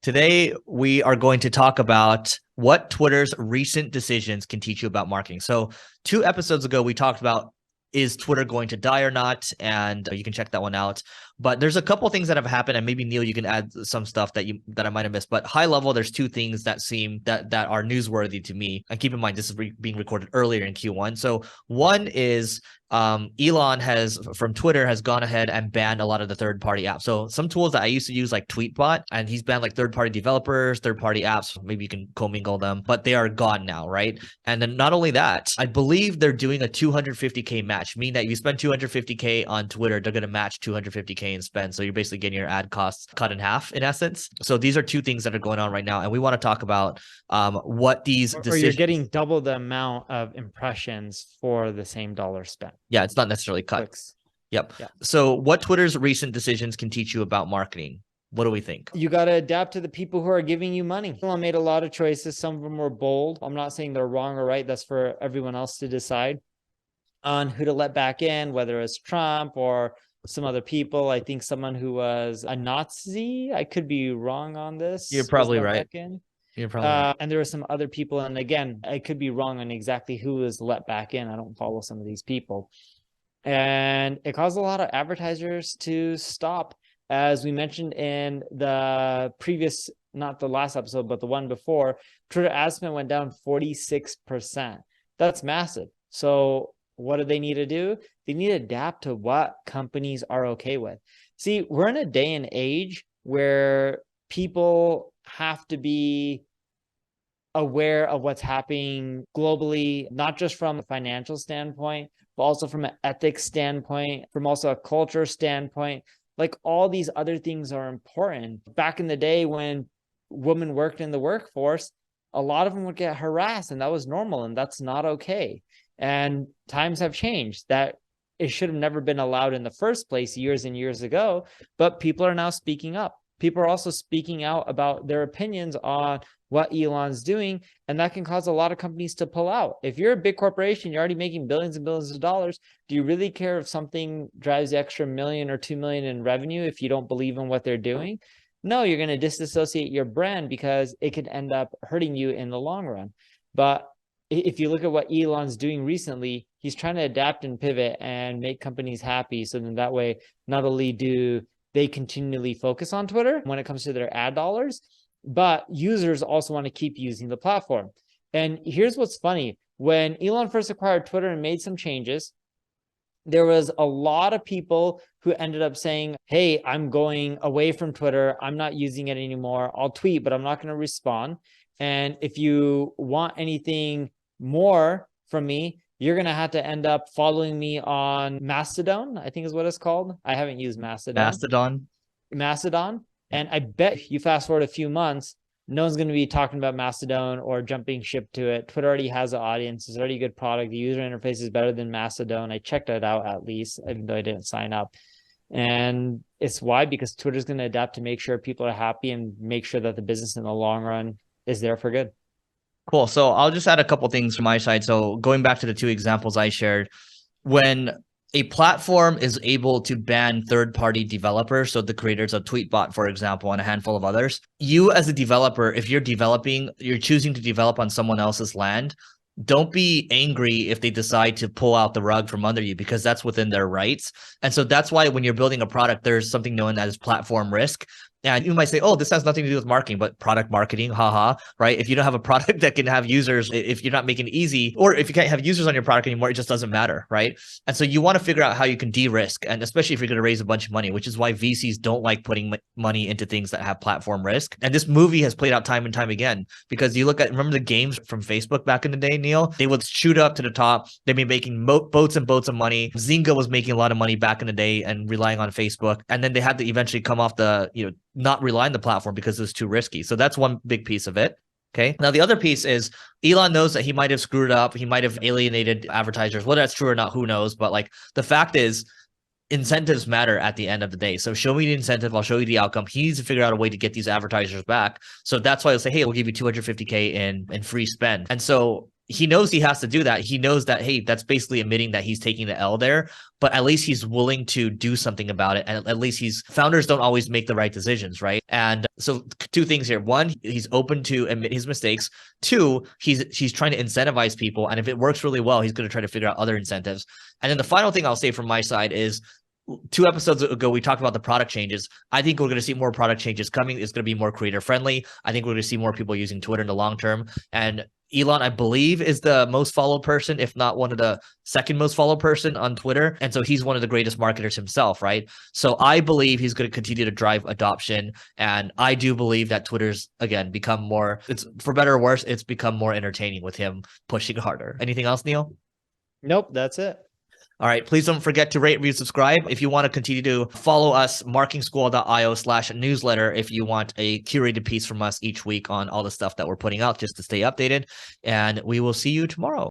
Today, we are going to talk about what Twitter's recent decisions can teach you about marketing. So 2 episodes ago, we talked about, is Twitter going to die or not? And you can check that one out. But there's a couple things that have happened, and maybe Neil, you can add some stuff that I might have missed. But high level, there's 2 things that seem that are newsworthy to me. And keep in mind, this is being recorded earlier in Q1. So one is Elon from Twitter has gone ahead and banned a lot of the third-party apps. So some tools that I used to use, like 𝗔𝗕𝗢𝗨𝗧, and he's banned like third-party developers, third-party apps. Maybe you can commingle them, but they are gone now, right? And then not only that, I believe they're doing a 250K match, meaning that if you spend 250K on Twitter, they're going to match 250K in spend. So you're basically getting your ad costs cut in half, in essence. So these are 2 things that are going on right now, and we want to talk about what these decisions. Or you're getting double the amount of impressions for the same dollar spent. Yeah, it's not necessarily cut. Clicks. Yep. So what Twitter's recent decisions can teach you about marketing? What do we think? You got to adapt to the people who are giving you money. Elon made a lot of choices. Some of them were bold. I'm not saying they're wrong or right. That's for everyone else to decide on who to let back in, whether it's Trump or some other people. I think someone who was a Nazi, I could be wrong on this. You're probably right. You're probably right. And there were some other people. And again, I could be wrong on exactly who was let back in. I don't follow some of these people. And it caused a lot of advertisers to stop. As we mentioned in the previous, not the last episode, but the one before, Twitter ad spend went down 46%. That's massive. So what do they need to do? They need to adapt to what companies are okay with. See, we're in a day and age where people have to be aware of what's happening globally, not just from a financial standpoint, but also from an ethics standpoint, from also a culture standpoint. Like all these other things are important. Back in the day when women worked in the workforce, a lot of them would get harassed, and that was normal, and that's not okay. And times have changed. That it should have never been allowed in the first place years and years ago, but people are now speaking up. People are also speaking out about their opinions on what Elon's doing, and that can cause a lot of companies to pull out. If you're a big corporation, you're already making billions and billions of dollars. Do you really care if something drives the extra $1 million or $2 million in revenue if you don't believe in what they're doing? No, you're going to disassociate your brand because it could end up hurting you in the long run. But if you look at what Elon's doing recently, he's trying to adapt and pivot and make companies happy. So then that way, not only do they continually focus on Twitter when it comes to their ad dollars, but users also want to keep using the platform. And here's what's funny. When Elon first acquired Twitter and made some changes, there was a lot of people who ended up saying, hey, I'm going away from Twitter. I'm not using it anymore. I'll tweet, but I'm not going to respond. And if you want anything more from me, you're going to have to end up following me on Mastodon, I think is what it's called. I haven't used Mastodon. Mastodon. And I bet you fast forward a few months, no one's going to be talking about Mastodon or jumping ship to it. Twitter already has an audience. It's already a good product. The user interface is better than Mastodon. I checked it out at least, even though I didn't sign up. And it's why? Because Twitter's going to adapt to make sure people are happy and make sure that the business in the long run is there for good. Cool. So I'll just add a couple things from my side. So going back to the 2 examples I shared, when a platform is able to ban third-party developers, so the creators of 𝗔𝗕𝗢𝗨𝗧, for example, and a handful of others, you as a developer, if you're choosing to develop on someone else's land, don't be angry if they decide to pull out the rug from under you, because that's within their rights. And so that's why when you're building a product, there's something known as platform risk. And you might say, oh, this has nothing to do with marketing, but product marketing, haha, right? If you don't have a product that can have users, if you're not making it easy, or if you can't have users on your product anymore, it just doesn't matter, right? And so you want to figure out how you can de-risk, and especially if you're going to raise a bunch of money, which is why VCs don't like putting money into things that have platform risk. And this movie has played out time and time again, because you remember the games from Facebook back in the day, Neil? They would shoot up to the top. They'd be making boats and boats of money. Zynga was making a lot of money back in the day and relying on Facebook. And then they had to eventually come off the, not rely on the platform because it was too risky. So that's one big piece of it. Okay. Now, the other piece is Elon knows that he might have screwed up. He might have alienated advertisers. Whether that's true or not, who knows? But like the fact is, incentives matter at the end of the day. So show me the incentive, I'll show you the outcome. He needs to figure out a way to get these advertisers back. So that's why he'll say, hey, we'll give you 250K in free spend. And so he knows he has to do that. He knows that, hey, that's basically admitting that he's taking the L there, but at least he's willing to do something about it. And at least founders don't always make the right decisions, right? And so two things here. One, he's open to admit his mistakes. Two, he's trying to incentivize people. And if it works really well, he's going to try to figure out other incentives. And then the final thing I'll say from my side is, 2 episodes ago, we talked about the product changes. I think we're going to see more product changes coming. It's going to be more creator friendly. I think we're going to see more people using Twitter in the long term. And Elon, I believe, is the most followed person, if not one of the second most followed person on Twitter. And so he's one of the greatest marketers himself, right? So I believe he's going to continue to drive adoption. And I do believe that Twitter's, again, become more, it's for better or worse, it's become more entertaining with him pushing harder. Anything else, Neil? Nope, that's it. All right. Please don't forget to rate, review, subscribe. If you want to continue to follow us, markingschool.io/newsletter, if you want a curated piece from us each week on all the stuff that we're putting out just to stay updated. And we will see you tomorrow.